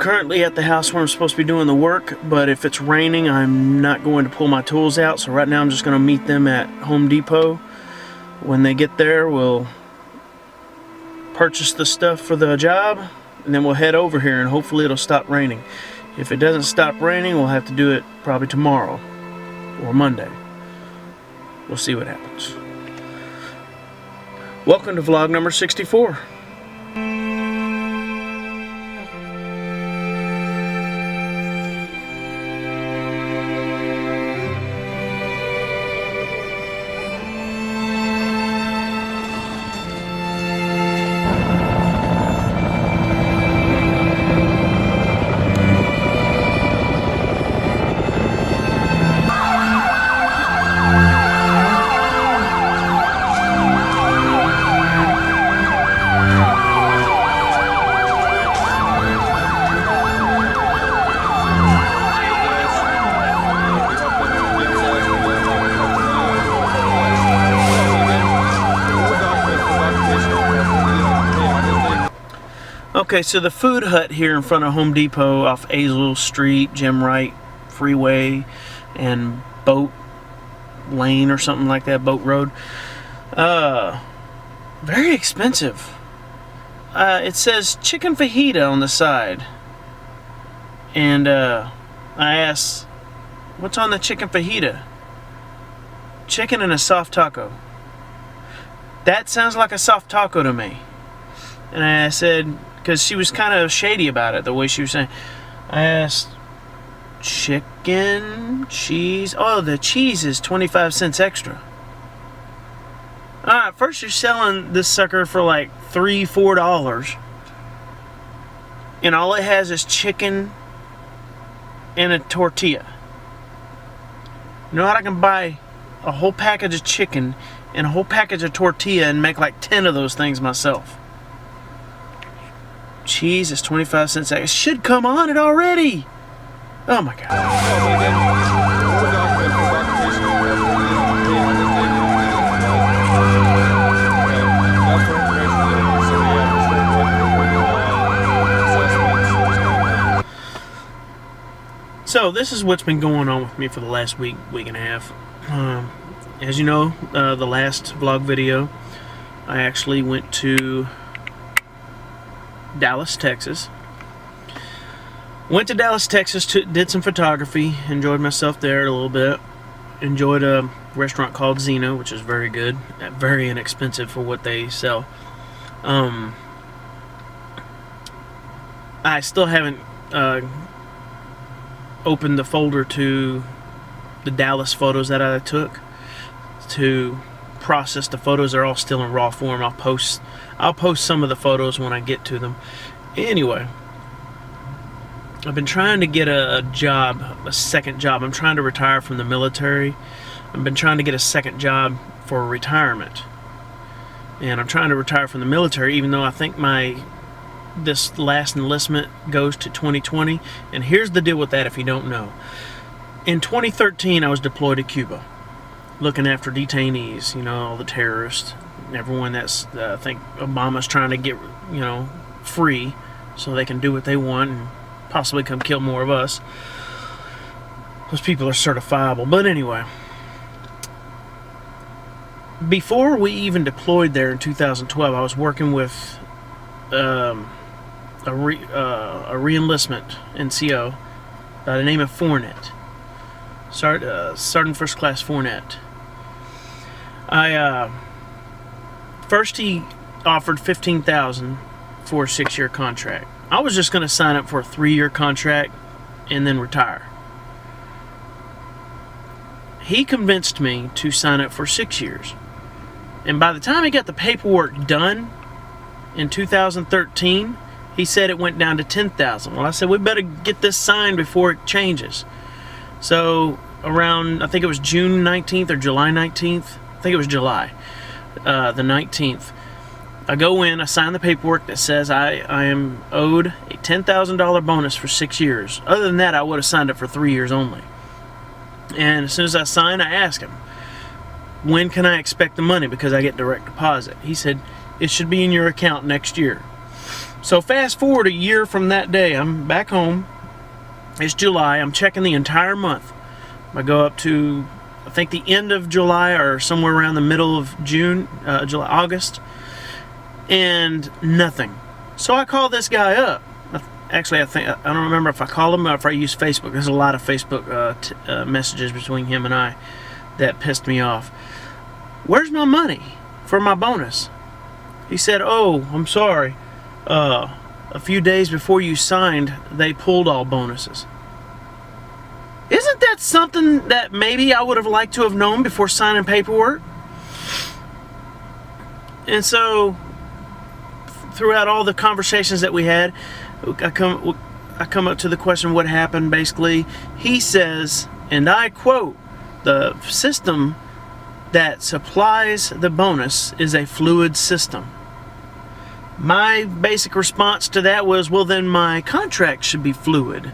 currently at the house where I'm supposed to be doing the work, but if it's raining, I'm not going to pull my tools out. So right now I'm just going to meet them at Home Depot. When they get there, we'll purchase the stuff for the job, and then we'll head over here, and hopefully it'll stop raining. If it doesn't stop raining, we'll have to do it probably tomorrow or Monday. We'll see what happens. Welcome to vlog number 64. Okay, so the food hut here in front of Home Depot off Azle Street, Jim Wright Freeway, and Boat Lane or something like that, Boat Road. Very expensive. It says chicken fajita on the side. And I asked, what's on the chicken fajita? Chicken and a soft taco. That sounds like a soft taco to me. And I said, because she was kind of shady about it, the way she was saying. I asked, chicken, cheese. Oh, the cheese is 25 cents extra. Alright, first you're selling this sucker for like $3, $4. And all it has is chicken and a tortilla. You know how I can buy a whole package of chicken and a whole package of tortilla and make like 10 of those things myself? Cheese is 25 cents. It should come on it already. Oh my god. So this is what's been going on with me for the last week and a half. As you know, the last vlog video, I actually went to Dallas, Texas. Went to Dallas, Texas, did some photography, enjoyed myself there a little bit. Enjoyed a restaurant called Zeno, which is very good, very inexpensive for what they sell. I still haven't opened the folder to the Dallas photos that I took to process the photos. They're all still in raw form. I'll post some of the photos when I get to them. Anyway, I've been trying to get a job, a second job. I'm trying to retire from the military. I've been trying to get a second job for retirement. And I'm trying to retire from the military, even though I think this last enlistment goes to 2020. And here's the deal with that, if you don't know. In 2013, I was deployed to Cuba, looking after detainees, you know, all the terrorists, everyone that's, I think Obama's trying to get, you know, free so they can do what they want and possibly come kill more of us. Those people are certifiable. But anyway, before we even deployed there in 2012, I was working with a re-enlistment NCO by the name of Fournette. Sergeant First Class Fournette. First he offered $15,000 for a 6-year contract. I was just going to sign up for a 3-year contract and then retire. He convinced me to sign up for 6 years. And by the time he got the paperwork done in 2013, he said it went down to $10,000. Well, I said, we better get this signed before it changes. So around, I think it was June 19th or July 19th. I think it was July the 19th. I go in, I sign the paperwork that says I am owed a $10,000 bonus for 6 years. Other than that, I would have signed up for 3 years only. And as soon as I sign, I ask him, when can I expect the money? Because I get direct deposit. He said, it should be in your account next year. So fast forward a year from that day, I'm back home. It's July. I'm checking the entire month. I go up to, I think, the end of July or somewhere around the middle of June, July, August, and nothing. So I call this guy up. Actually, I don't remember if I called him or if I used Facebook. There's a lot of Facebook messages between him and I that pissed me off. Where's my money for my bonus? He said, oh, I'm sorry. A few days before you signed, they pulled all bonuses. Isn't that something that maybe I would have liked to have known before signing paperwork? And so, throughout all the conversations that we had, I come up to the question, what happened? Basically, he says, and I quote, the system that supplies the bonus is a fluid system. My basic response to that was, well, then my contract should be fluid.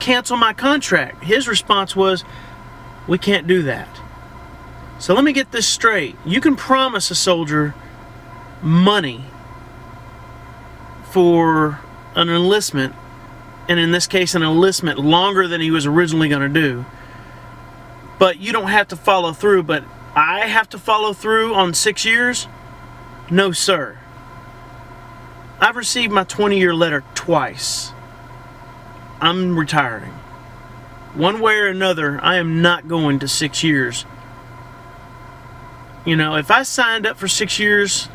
Cancel my contract. His response was, we can't do that. So let me get this straight. You can promise a soldier money for an enlistment, and in this case an enlistment longer than he was originally going to do, but you don't have to follow through. But I have to follow through on 6 years? No, sir. I've received my 20-year letter twice. I'm retiring. One way or another, I am not going to 6 years. You know, if I signed up for 6 years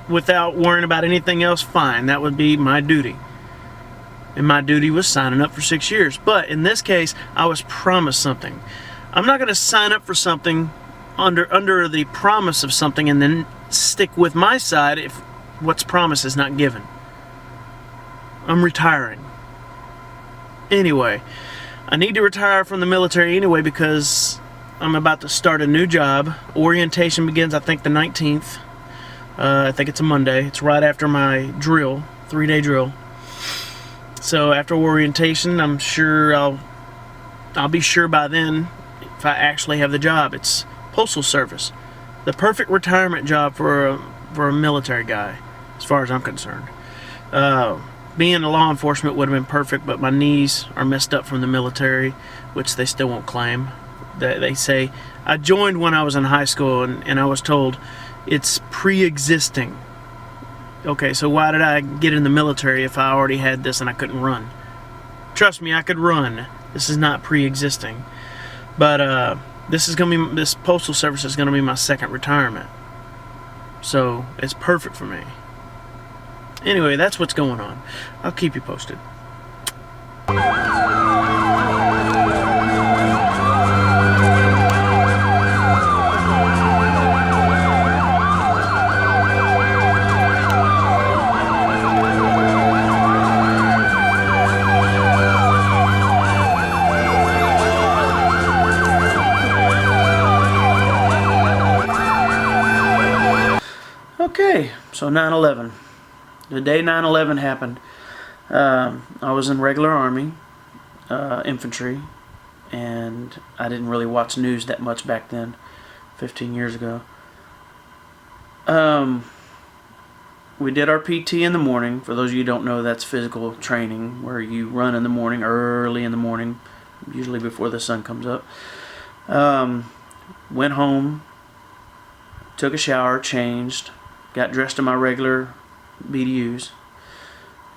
without worrying about anything else, fine. That would be my duty. And my duty was signing up for 6 years. But in this case, I was promised something. I'm not going to sign up for something under the promise of something and then stick with my side if what's promised is not given. I'm retiring. Anyway, I need to retire from the military anyway because I'm about to start a new job. Orientation begins, I think, the 19th. I think it's a Monday. It's right after my drill, 3-day drill. So after orientation, I'm sure I'll be sure by then if I actually have the job. It's Postal Service, the perfect retirement job for a military guy, as far as I'm concerned. Being a law enforcement would have been perfect, but my knees are messed up from the military, which they still won't claim. They say, I joined when I was in high school, and I was told it's pre-existing. Okay, so why did I get in the military if I already had this and I couldn't run? Trust me, I could run. This is not pre-existing. But this Postal Service is gonna be my second retirement. So it's perfect for me. Anyway, that's what's going on. I'll keep you posted. Okay, so 9/11. The day 9/11 happened, I was in regular Army, infantry, and I didn't really watch news that much back then, 15 years ago. We did our PT in the morning. For those of you who don't know, that's physical training, where you run in the morning, early in the morning, usually before the sun comes up. Went home, took a shower, changed, got dressed in my regular BDUs,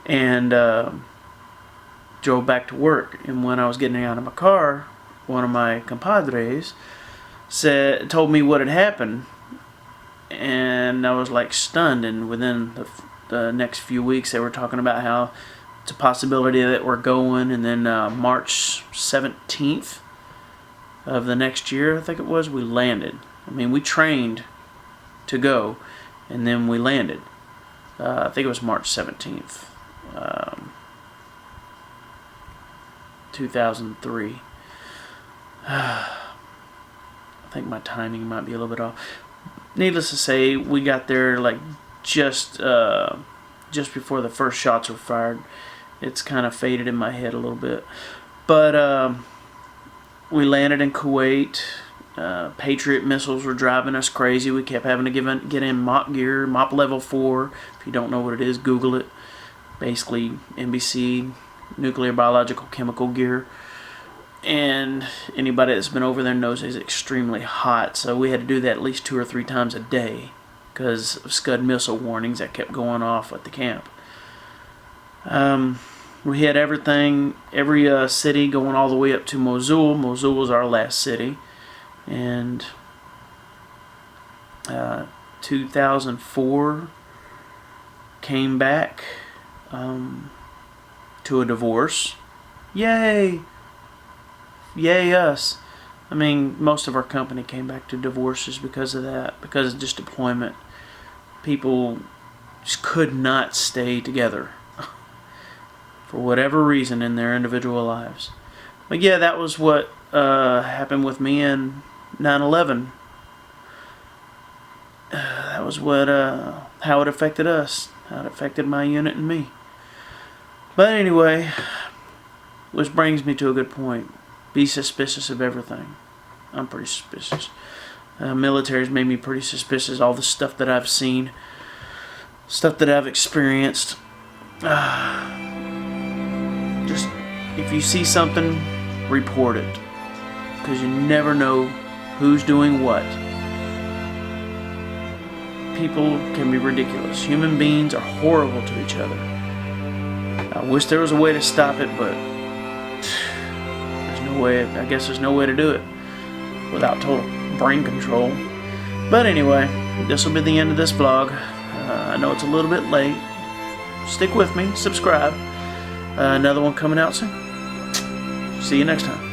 and drove back to work. And when I was getting out of my car, one of my compadres told me what had happened, and I was like stunned. And within the next few weeks, they were talking about how it's a possibility that we're going. And then March 17th of the next year, I think it was, we landed. I mean, we trained to go, and then we landed. I think it was March 17th, 2003. I think my timing might be a little bit off. Needless to say, we got there like just before the first shots were fired. It's kind of faded in my head a little bit. But we landed in Kuwait. Patriot missiles were driving us crazy. We kept having to get in MOP gear, MOP level 4. If you don't know what it is, Google it. basically NBC, nuclear, biological, chemical gear. And anybody that's been over there knows it's extremely hot, so we had to do that at least 2 or 3 times a day because of Scud missile warnings that kept going off at the camp. We had everything, every city going all the way up to Mosul. Mosul was our last city. And 2004 came back to a divorce. Yay! Yay us. I mean, most of our company came back to divorces because of that, because of just deployment. People just could not stay together for whatever reason in their individual lives. But yeah, that was what happened with me in 9/11. That was what how it affected us, how it affected my unit and me. But anyway, which brings me to a good point. Be suspicious of everything. I'm pretty suspicious. Military's made me pretty suspicious. All the stuff that I've seen, stuff that I've experienced. Just, if you see something, report it. Because you never know who's doing what. People can be ridiculous. Human beings are horrible to each other. I wish there was a way to stop it, but there's no way. I guess there's no way to do it without total brain control. But anyway, this will be the end of this vlog. I know it's a little bit late. Stick with me, subscribe. Another one coming out soon. See you next time.